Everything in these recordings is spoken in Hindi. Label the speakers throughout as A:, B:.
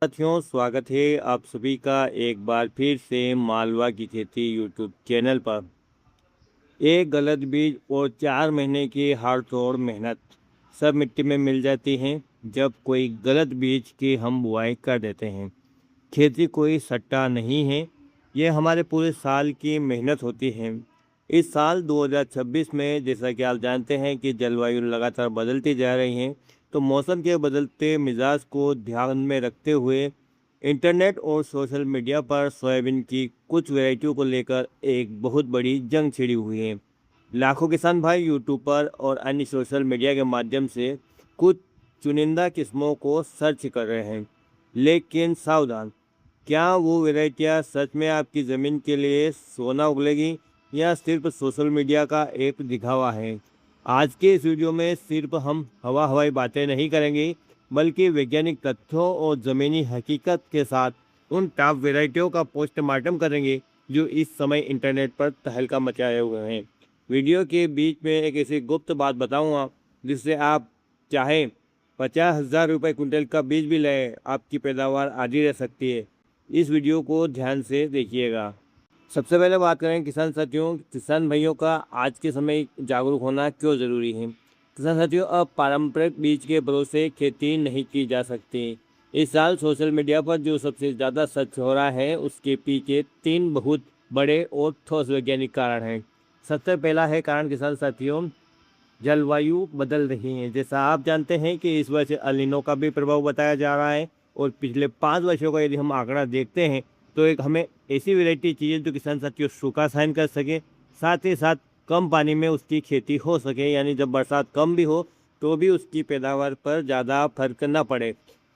A: साथियों, स्वागत है आप सभी का एक बार फिर से मालवा की खेती यूट्यूब चैनल पर। एक गलत बीज और 4 महीने की हाथ तोड़ मेहनत सब मिट्टी में मिल जाती हैं जब कोई गलत बीज की हम बुआई कर देते हैं। खेती कोई सट्टा नहीं है, ये हमारे पूरे साल की मेहनत होती है। इस साल 2026 में जैसा कि आप जानते हैं कि जलवायु लगातार बदलती जा रही है, तो मौसम के बदलते मिजाज को ध्यान में रखते हुए इंटरनेट और सोशल मीडिया पर सोयाबीन की कुछ वैरायटियों को लेकर एक बहुत बड़ी जंग छिड़ी हुई है। लाखों किसान भाई यूट्यूब पर और अन्य सोशल मीडिया के माध्यम से कुछ चुनिंदा किस्मों को सर्च कर रहे हैं, लेकिन सावधान, क्या वो वैरायटियाँ सच में आपकी ज़मीन के लिए सोना उगलेगी या सिर्फ सोशल मीडिया का एक दिखावा है। आज के इस वीडियो में सिर्फ हम हवाई बातें नहीं करेंगे, बल्कि वैज्ञानिक तथ्यों और ज़मीनी हकीकत के साथ उन टॉप वैरायटियों का पोस्टमार्टम करेंगे जो इस समय इंटरनेट पर तहलका मचाए हुए हैं। वीडियो के बीच में एक ऐसी गुप्त बात बताऊंगा जिससे आप चाहे 50,000 रुपये कुंटल का बीज भी लें, आपकी पैदावार आधी रह सकती है। इस वीडियो को ध्यान से देखिएगा। सबसे पहले बात करें किसान साथियों, किसान भाइयों का आज के समय जागरूक होना क्यों ज़रूरी है। किसान साथियों, अब पारंपरिक बीज के भरोसे खेती नहीं की जा सकती। इस साल सोशल मीडिया पर जो सबसे ज़्यादा सच हो रहा है उसके पीछे 3 बहुत बड़े और ठोस वैज्ञानिक कारण हैं। सबसे पहला है कारण किसान साथियों, जलवायु बदल रही है। जैसा आप जानते हैं कि इस वर्ष एल नीनो का भी प्रभाव बताया जा रहा है, और पिछले 5 वर्षों का यदि हम आंकड़ा देखते हैं तो एक हमें ऐसी वैरायटी चाहिए जो किसान साथियों सूखा सहन कर सके, साथ ही साथ कम पानी में उसकी खेती हो सके, यानी जब बरसात कम भी हो तो भी उसकी पैदावार पर ज़्यादा फर्क न पड़े।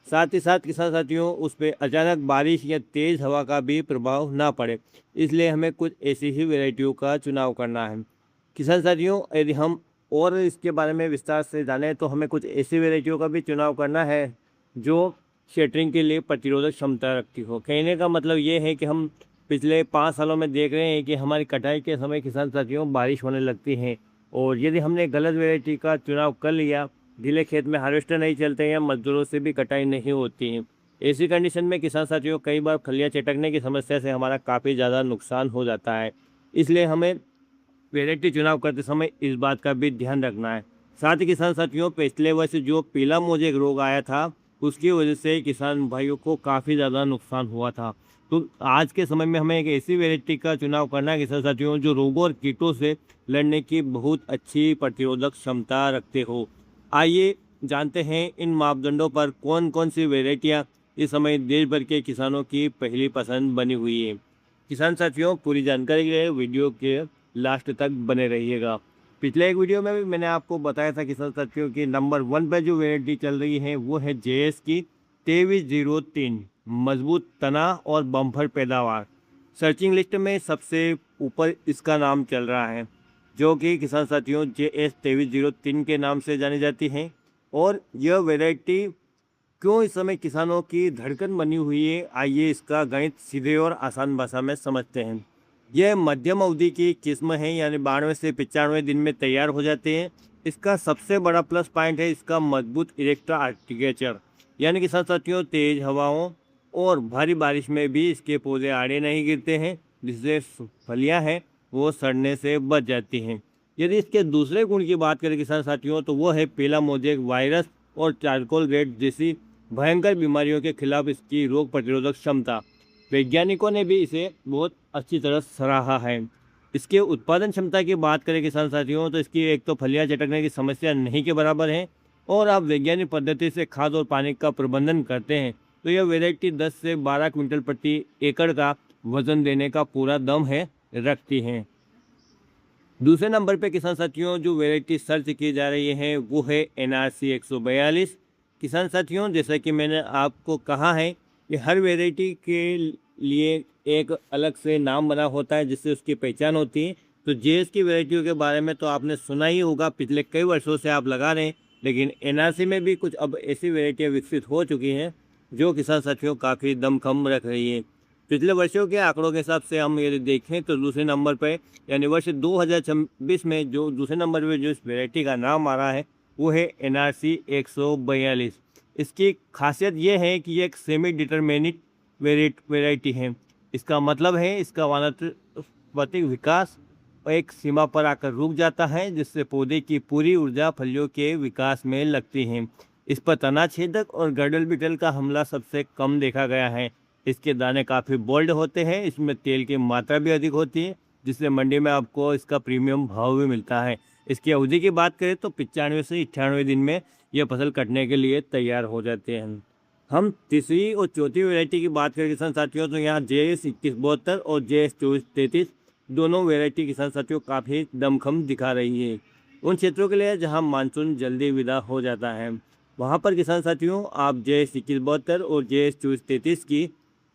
A: साथ ही साथ किसान साथियों उस पर अचानक बारिश या तेज़ हवा का भी प्रभाव ना पड़े, इसलिए हमें कुछ ऐसी ही वैरायटियों का चुनाव करना है। किसान साथियों, यदि हम और इसके बारे में विस्तार से जानें तो हमें कुछ ऐसी वैरायटियों का भी चुनाव करना है जो शेटरिंग के लिए प्रतिरोधक क्षमता रखती हो। कहने का मतलब ये है कि हम पिछले 5 सालों में देख रहे हैं कि हमारी कटाई के समय किसान साथियों बारिश होने लगती है, और यदि हमने गलत वैरायटी का चुनाव कर लिया, ढीले खेत में हार्वेस्टर नहीं चलते या मजदूरों से भी कटाई नहीं होती है, ऐसी कंडीशन में किसान साथियों कई बार खलियाँ चटकने की समस्या से हमारा काफ़ी ज़्यादा नुकसान हो जाता है। इसलिए हमें वैरायटी चुनाव करते समय इस बात का भी ध्यान रखना है। साथ ही किसान साथियों, पिछले वर्ष जो पीला मोजेक रोग आया था उसकी वजह से किसान भाइयों को काफ़ी ज़्यादा नुकसान हुआ था। तो आज के समय में हमें एक ऐसी वैरायटी का चुनाव करना है किसान साथियों जो रोगों और कीटों से लड़ने की बहुत अच्छी प्रतिरोधक क्षमता रखते हो। आइए जानते हैं इन मापदंडों पर कौन कौन सी वैरायटियाँ इस समय देश भर के किसानों की पहली पसंद बनी हुई है। किसान साथियों, पूरी जानकारी के लिए वीडियो के लास्ट तक बने रहिएगा। पिछले एक वीडियो में भी मैंने आपको बताया था किसान साथियों की नंबर 1 पर जो वैरायटी चल रही है वो है जेएस की 2303, मजबूत तना और बम्पर पैदावार। सर्चिंग लिस्ट में सबसे ऊपर इसका नाम चल रहा है, जो कि किसान साथियों जेएस 2303 के नाम से जानी जाती है। और यह वैरायटी क्यों इस समय किसानों की धड़कन बनी हुई है, आइए इसका गणित सीधे और आसान भाषा में समझते हैं। यह मध्यम अवधि की किस्म है, यानी 92 से 95 दिन में तैयार हो जाते हैं। इसका सबसे बड़ा प्लस पॉइंट है इसका मजबूत इरेक्टा आर्किटेक्चर, यानी किसान साथियों तेज हवाओं और भारी बारिश में भी इसके पौधे आड़े नहीं गिरते हैं, जिससे फलियां हैं वो सड़ने से बच जाती हैं। यदि इसके दूसरे गुण की बात करें किसान साथियों तो वो है पीला मोजेक वायरस और चारकोल रेट जैसी भयंकर बीमारियों के खिलाफ इसकी रोग प्रतिरोधक क्षमता। वैज्ञानिकों ने भी इसे बहुत अच्छी तरह सराहा है। इसके उत्पादन क्षमता की बात करें किसान साथियों तो इसकी एक तो फलियां चटकने की समस्या नहीं के बराबर है, और आप वैज्ञानिक पद्धति से खाद और पानी का प्रबंधन करते हैं तो यह वैरायटी 10 से 12 क्विंटल प्रति एकड़ का वजन देने का पूरा दम है रखती है। दूसरे नंबर पे किसान साथियों जो वैरायटी सर्च की जा रही है वो है NRC 142। किसान साथियों, जैसा कि मैंने आपको कहा है कि हर वैरायटी के लिए एक अलग से नाम बना होता है जिससे उसकी पहचान होती है। तो जेएस की वैरायटियों के बारे में तो आपने सुना ही होगा, पिछले कई वर्षों से आप लगा रहे हैं, लेकिन NRC में भी कुछ अब ऐसी वैरायटियाँ विकसित हो चुकी हैं जो किसान साथियों काफ़ी दमखम रख रही है। पिछले वर्षों के आंकड़ों के हिसाब से हम यदि देखें तो दूसरे नंबर पर, यानी वर्ष 2026 में जो दूसरे नंबर पर जो इस वैरायटी का नाम आ रहा है वो है NRC 142। इसकी खासियत ये है कि ये एक सेमी डिटरमिनेट वेराइटी है। इसका मतलब है इसका वानस्पतिक विकास एक सीमा पर आकर रुक जाता है, जिससे पौधे की पूरी ऊर्जा फलियों के विकास में लगती है। इस पर तना छेदक और गर्डल बीटल का हमला सबसे कम देखा गया है। इसके दाने काफ़ी बोल्ड होते हैं, इसमें तेल की मात्रा भी अधिक होती है, जिससे मंडी में आपको इसका प्रीमियम भाव भी मिलता है। इसकी अवधि की बात करें तो 95 से 98 दिन में यह फसल कटने के लिए तैयार हो जाते हैं। हम तीसरी और चौथी वैरायटी की बात करें किसान साथियों, तो यहाँ JS 2172 और JS 2433 दोनों वैरायटी किसान साथियों काफ़ी दमखम दिखा रही है उन क्षेत्रों के लिए जहाँ मानसून जल्दी विदा हो जाता है। वहाँ पर किसान साथियों आप JS 2172 और JS 2433 की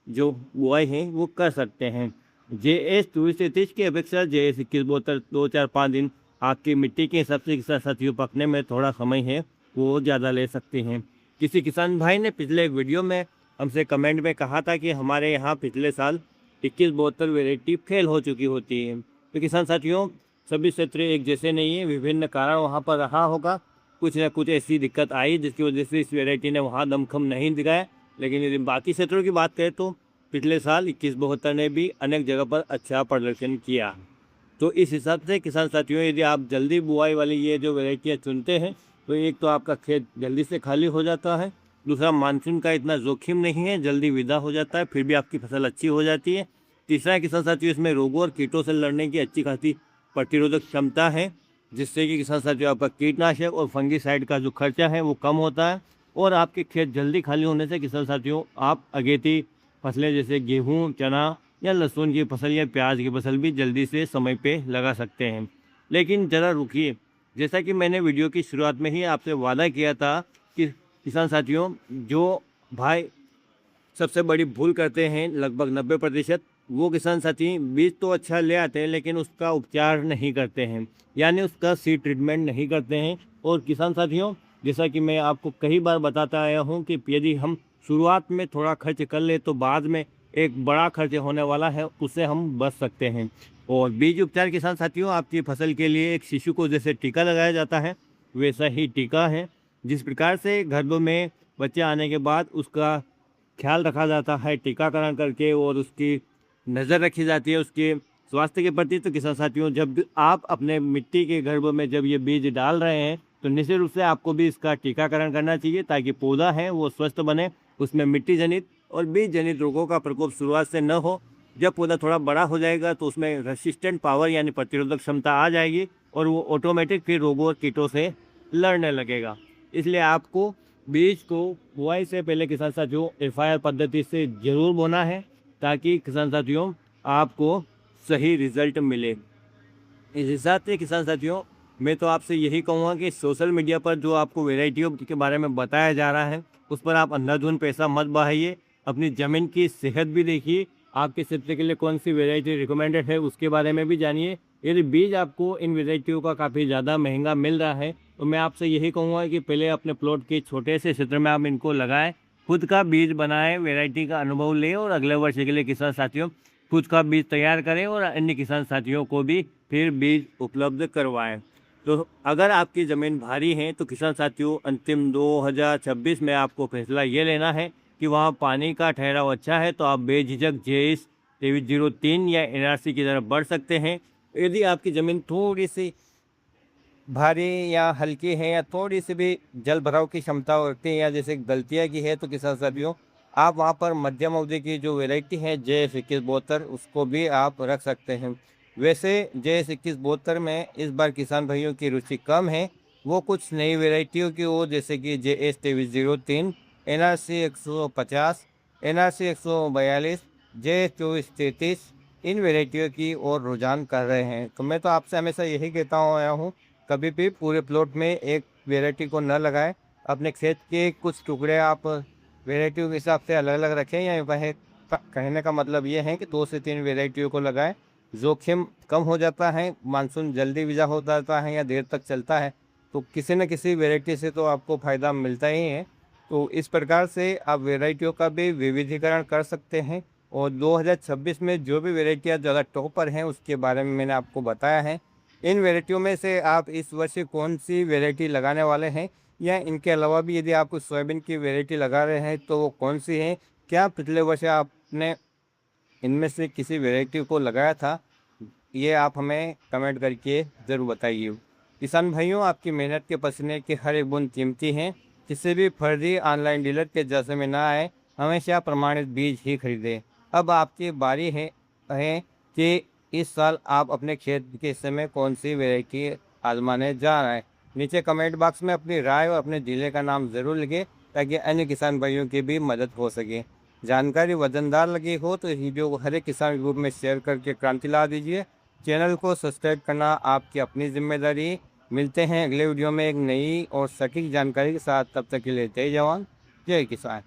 A: जो बुआई है वो कर सकते हैं। JS 2433 की अपेक्षा JS 2172 2-4-5 दिन आपकी मिट्टी के हिसाब से किसान साथियों पकने में थोड़ा समय है वो ज़्यादा ले सकते हैं। किसी किसान भाई ने पिछले एक वीडियो में हमसे कमेंट में कहा था कि हमारे यहाँ पिछले साल 2172 वैरायटी फेल हो चुकी होती है। तो किसान साथियों सभी क्षेत्र एक जैसे नहीं है, विभिन्न कारण वहाँ पर रहा होगा, कुछ न कुछ ऐसी दिक्कत आई जिसकी वजह से इस वैरायटी ने वहाँ दमखम नहीं दिखाया। लेकिन यदि बाकी क्षेत्रों की बात करें तो पिछले साल 2172 ने भी अनेक जगह पर अच्छा प्रदर्शन किया। तो इस हिसाब से किसान साथियों यदि आप जल्दी बुआई वाली ये जो वैरायटियाँ चुनते हैं तो एक तो आपका खेत जल्दी से खाली हो जाता है, दूसरा मानसून का इतना जोखिम नहीं है, जल्दी विदा हो जाता है, फिर भी आपकी फसल अच्छी हो जाती है। तीसरा किसान साथियों इसमें रोगों और कीटों से लड़ने की अच्छी खासी प्रतिरोधक क्षमता है, जिससे कि किसान साथियों आपका कीटनाशक और फंगीसाइड का जो खर्चा है वो कम होता है और आपके खेत जल्दी खाली होने से किसान साथियों आप अगेती फसलें जैसे गेहूँ, चना या लहसुन की फसल या प्याज की फसल भी जल्दी से समय पे लगा सकते हैं। लेकिन ज़रा रुकिए, जैसा कि मैंने वीडियो की शुरुआत में ही आपसे वादा किया था कि किसान साथियों जो भाई सबसे बड़ी भूल करते हैं लगभग 90%, वो किसान साथी बीज तो अच्छा ले आते हैं लेकिन उसका उपचार नहीं करते हैं, यानी उसका सीड ट्रीटमेंट नहीं करते हैं। और किसान साथियों जैसा कि मैं आपको कई बार बताता आया हूँ कि यदि हम शुरुआत में थोड़ा खर्च कर ले तो बाद में एक बड़ा खर्च होने वाला है, उससे हम बच सकते हैं। और बीज उपचार किसान साथियों आपकी फसल के लिए एक शिशु को जैसे टीका लगाया जाता है वैसा ही टीका है। जिस प्रकार से गर्भ में बच्चे आने के बाद उसका ख्याल रखा जाता है टीकाकरण करके और उसकी नज़र रखी जाती है उसके स्वास्थ्य के प्रति, तो किसान साथियों जब आप अपने मिट्टी के गर्भ में जब ये बीज डाल रहे हैं तो निश्चित रूप से आपको भी इसका टीकाकरण करना चाहिए ताकि पौधा है वो स्वस्थ बने, उसमें मिट्टी जनित और बीज जनित रोगों का प्रकोप शुरुआत से न हो। जब पौधा थोड़ा बड़ा हो जाएगा तो उसमें रेसिस्टेंट पावर यानी प्रतिरोधक क्षमता आ जाएगी और वो ऑटोमेटिक फिर रोगों और कीटों से लड़ने लगेगा। इसलिए आपको बीज को बुआई से पहले किसान साथियों FIR पद्धति से ज़रूर बोना है ताकि किसान साथियों आपको सही रिजल्ट मिले। इस हिसाब से किसान साथियों मैं तो आपसे यही कहूँगा कि सोशल मीडिया पर जो आपको वैरायटियों के बारे में बताया जा रहा है उस पर आप अंधाधुंध पैसा मत बहाइए, अपनी ज़मीन की सेहत भी देखिए, आपके क्षेत्र के लिए कौन सी वैरायटी रिकमेंडेड है उसके बारे में भी जानिए। यदि बीज आपको इन वैरायटियों का काफ़ी ज़्यादा महंगा मिल रहा है तो मैं आपसे यही कहूँगा कि पहले अपने प्लॉट के छोटे से क्षेत्र में आप इनको लगाएं, खुद का बीज बनाएं, वैरायटी का अनुभव लें और अगले वर्ष के लिए किसान साथियों खुद का बीज तैयार करें और अन्य किसान साथियों को भी फिर बीज उपलब्ध करवाएं। तो अगर आपकी ज़मीन भारी है तो किसान साथियों अंतिम 2026 में आपको फैसला ये लेना है कि वहाँ पानी का ठहराव अच्छा है तो आप बेझिझक JS 2303 या NRC की तरफ बढ़ सकते हैं। यदि आपकी ज़मीन थोड़ी सी भारी या हल्की है या थोड़ी सी भी जल भराव की क्षमता रखती है या जैसे गलतियाँ की है तो किसान साथियों आप वहाँ पर मध्यम अवधि की जो वैरायटी है JS 2172 उसको भी आप रख सकते हैं। वैसे JS 2172 में इस बार किसान भाइयों की रुचि कम है, वो कुछ नई वैरायटियों की ओर जैसे कि JS 2303, NRC 150, NRC 142, JS 2433 इन वैरायटियों की ओर रुझान कर रहे हैं। तो मैं तो आपसे हमेशा यही कहता आया हूँ कभी भी पूरे प्लॉट में एक वैरायटी को न लगाएं, अपने खेत के कुछ टुकड़े आप वैरायटियों के हिसाब से अलग अलग रखें या वह कहने का मतलब ये है कि 2 से 3 वैरायटियों को लगाएं, जोखिम कम हो जाता है, मानसून जल्दी विदा हो जाता है या देर तक चलता है तो किसी न किसी वैरायटी से तो आपको फ़ायदा मिलता ही है। तो इस प्रकार से आप वैरायटियों का भी विविधीकरण कर सकते हैं और 2026 में जो भी वैरायटियाँ ज़्यादा टॉप पर हैं उसके बारे में मैंने आपको बताया है। इन वैरायटियों में से आप इस वर्ष कौन सी वैरायटी लगाने वाले हैं या इनके अलावा भी यदि आप कुछ सोयाबीन की वैरायटी लगा रहे हैं तो वो कौन सी है? क्या पिछले वर्ष आपने इनमें से किसी वैरायटी को लगाया था? ये आप हमें कमेंट करके ज़रूर बताइए। किसान भाइयों, आपकी मेहनत के पसीने की हर एक बूंद कीमती है। किसी भी फर्जी ऑनलाइन डीलर के जैसे में ना आए, हमेशा प्रमाणित बीज ही खरीदें। अब आपकी बारी है कि इस साल आप अपने खेत के हिस्से में कौन सी वैरायटी आजमाने जा रहे हैं। नीचे कमेंट बॉक्स में अपनी राय और अपने ज़िले का नाम ज़रूर लिखें, ताकि अन्य किसान भाइयों की भी मदद हो सके। जानकारी वजनदार लगी हो तो इस वीडियो को हर एक किसान ग्रुप में शेयर करके क्रांति ला दीजिए। चैनल को सब्सक्राइब करना आपकी अपनी जिम्मेदारी। मिलते हैं अगले वीडियो में एक नई और सटीक जानकारी के साथ। तब तक के लिए जय जवान, जय किसान।